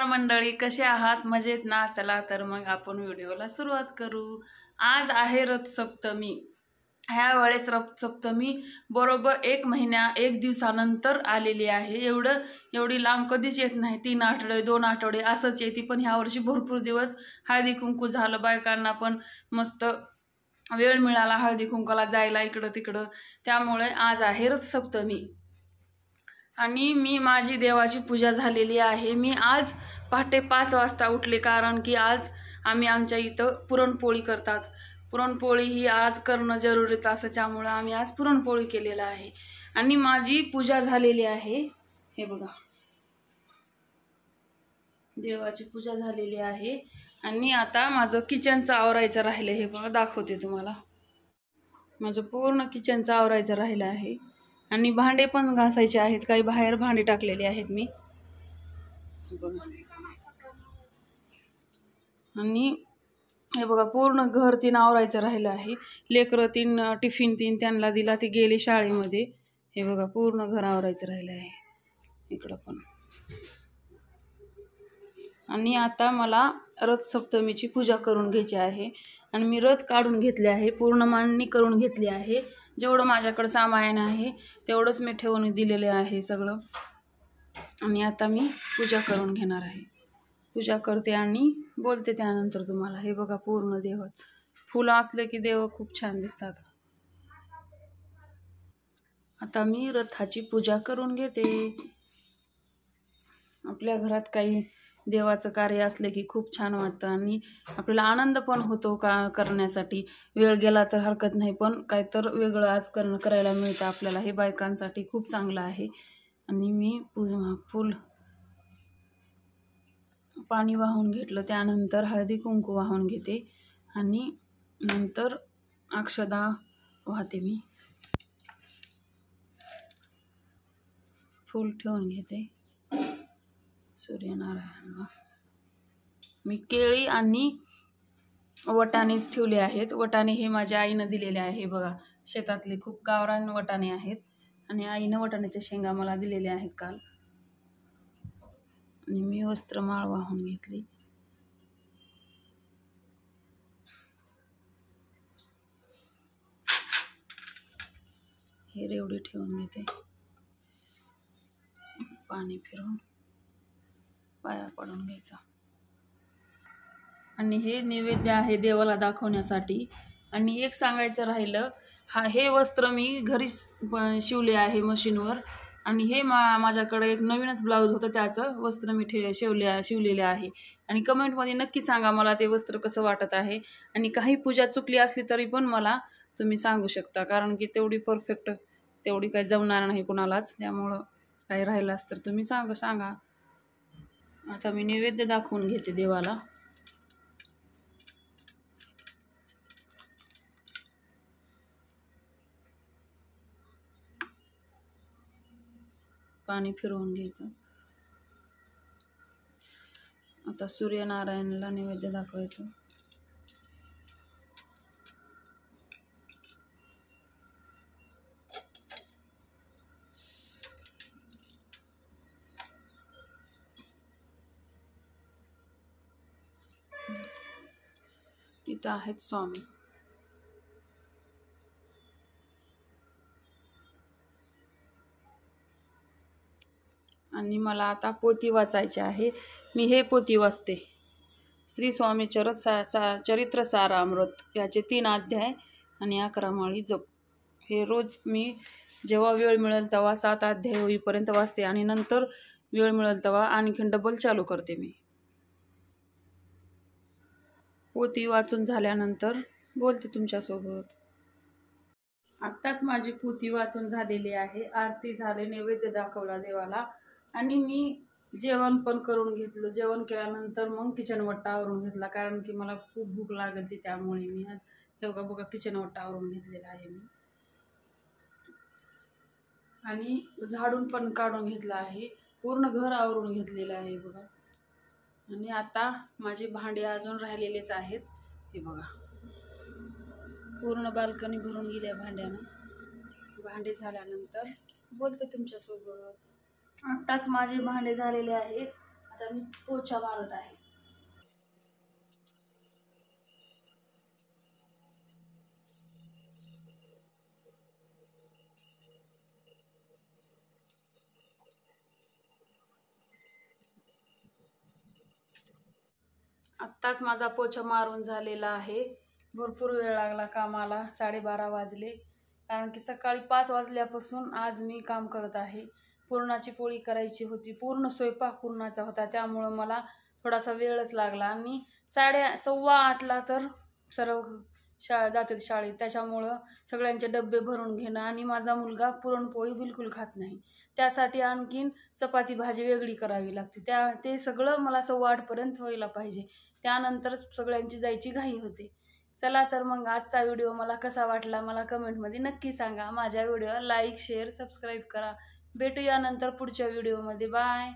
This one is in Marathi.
मंडळी, कसे आहात? मजेत ना? चला तर मग आपण व्हिडिओला सुरुवात करू. आज आहे रथसप्तमी. ह्या वेळेस रथसप्तमी बरोबर 1 दिवसानंतर आलेली आहे. एवढी लांब कधीच येत नाही. 3 आठवडे 2 आठवडे असंच येते. पण ह्या वर्षी भरपूर दिवस हळदी कुंकू झालं. बायकांना पण मस्त वेळ मिळाला हळदी कुंकाला जायला इकडं तिकडं. त्यामुळे आज आहे रथसप्तमी. आणि मी माझी देवाची पूजा झालेली आहे. मी आज पहाटे 5 वाजता उठले, कारण की आज आम्ही आमच्या इथं पुरणपोळी करतात. पुरणपोळी ही आज करणं जरुरीच असं, त्यामुळं आम्ही आज पुरणपोळी केलेलं आहे. आणि माझी पूजा झालेली आहे. हे बघा, देवाची पूजा झालेली आहे. आणि आता माझं किचनचं आवरायचं राहिलं. हे बघा, दाखवते तुम्हाला. माझं पूर्ण किचनचं आवरायचं राहिलं आहे. आणि भांडे पण घासायचे आहेत. काही बाहेर भांडे टाकलेले आहेत मी. बघा, आणि हे बघा, पूर्ण घर 3 आवरायचं राहिलं आहे. लेकरं 3 टिफिन 3 त्यांना दिला, ते गेले शाळेमध्ये. हे बघा, पूर्ण घर आवरायचं राहिलं आहे इकडं पण. आणि आता मला रथसप्तमीची पूजा करून घ्यायची आहे. आणि मी रथ काढून घेतले आहे, पूर्ण मांडणी करून घेतली आहे. जेवढं माझ्याकडं सामान आहे तेवढंच मी ठेवून दिलेले आहे सगळं. आणि आता मी पूजा करून घेणार आहे. पूजा करते आणि बोलते त्यानंतर तुम्हाला. हे बघा, पूर्ण देव फुलं असले की देव खूप छान दिसतात. आता मी रथाची पूजा करून घेते. आपल्या घरात काही देवाचं कार्य असले की खूप छान वाटतं आणि आपल्याला आनंद पण होतो करण्यासाठी. वेळ गेला तर हरकत नाही, पण काय तर वेगळं आज करायला मिळतं आपल्याला. हे बायकांसाठी खूप चांगलं आहे. आणि मी फुल पाणी वाहून घेतलं, त्यानंतर हळदी कुंकू वाहून घेते आणि नंतर अक्षदा वाहते. मी फूल ठेवून घेते सूर्यनारायणला. मी केळी आणि वटाणेच ठेवले आहेत. वटाणे हे माझ्या आईनं दिलेले आहे. बघा, शेतातले खूप गावरान वटाणे आहेत आणि आईनं वटाण्याच्या शेंगा मला दिलेल्या आहेत काल. आणि मी वस्त्रमाळ वाहून घेतली. हे रेवडी ठेवून घेते. पाणी फिरवून पाया पडून घ्यायचा. आणि हे नैवेद्य आहे देवाला दाखवण्यासाठी. आणि एक सांगायचं राहिलं, हे वस्त्र मी घरी शिवले आहे मशीनवर. आणि हे माझ्याकडे एक नवीनच ब्लाऊज होतं, त्याचं वस्त्र मी शिवलेले आहे. आणि कमेंटमध्ये नक्की सांगा मला ते वस्त्र कसं वाटत आहे. आणि काही पूजा चुकली असली तरी पण मला तुम्ही सांगू शकता, कारण की तेवढी परफेक्ट तेवढी काही जमणार नाही कुणालाच. त्यामुळं काही राहिलं असतं तर तुम्ही सांगा. आता मी नैवेद्य दाखवून घेते देवाला. पाणी फिरवून घ्यायचं. आता सूर्यनारायणला नैवेद्य दाखवायचं. इथं आहेत स्वामी. आणि मला आता पोथी वाचायची आहे. मी हे पोथी वाचते, श्री स्वामी चरित्र सारामृत. याचे 3 अध्याय आणि 11 माळी जप. हे रोज मी जेव्हा वेळ मिळेल तेव्हा 7 अध्याय होईपर्यंत वाचते आणि नंतर वेळ मिळेल तेव्हा आणखीन डबल चालू करते. मी पोथी वाचून झाल्यानंतर बोलते तुमच्यासोबत. आत्ताच माझी पोथी वाचून झालेली आहे. आरती झाले, नैवेद्य दाखवला देवाला आणि मी जेवण पण करून घेतलं. जेवण केल्यानंतर मग किचन वट्टा आवरून घेतला, कारण की मला खूप भूक लागली होती. त्यामुळे मी आज बघा किचन वट्टा आवरून घेतलेला आहे मी. आणि झाडून पण काढून घेतला आहे. पूर्ण घर आवरून घेतलेलं आहे बघा. आणि आता माझे भांडे अजून राहिलेलेच आहेत. हे बघा, पूर्ण बाल्कनी भरून गेल्या भांड्यानं. भांडे झाल्यानंतर बोलते तुमच्यासोबत. आत्ताच माझे भांडे झालेले आहेत. आता मी पोछा मारत आहे. आत्ताच माझा पोछा मारून झालेला आहे. भरपूर वेळ लागला कामाला, 12:30 वाजले. कारण की सकाळी 5 वाजल्यापासून आज मी काम करत आहे. पुरणाची पोळी करायची होती, पूर्ण स्वयंपाक पुरणाचा होता, त्यामुळं मला थोडासा वेळच लागला. आणि 7:15ला तर सर्व जातात शाळेत, त्याच्यामुळं सगळ्यांचे डबे भरून घेणं, आणि माझा मुलगा पुरणपोळी बिलकुल खात नाही, त्यासाठी आणखीन चपाती भाजी वेगळी करावी लागते. ते सगळं मला 7:15पर्यंत व्हायला पाहिजे, त्यानंतर सगळ्यांची जायची घाई होते. चला तर मग आजचा व्हिडिओ मला कसा वाटला मला कमेंटमध्ये नक्की सांगा. माझ्या व्हिडिओला लाईक शेअर सबस्क्राईब करा. भेटूया नंतर पुढच्या व्हिडिओमध्ये. बाय.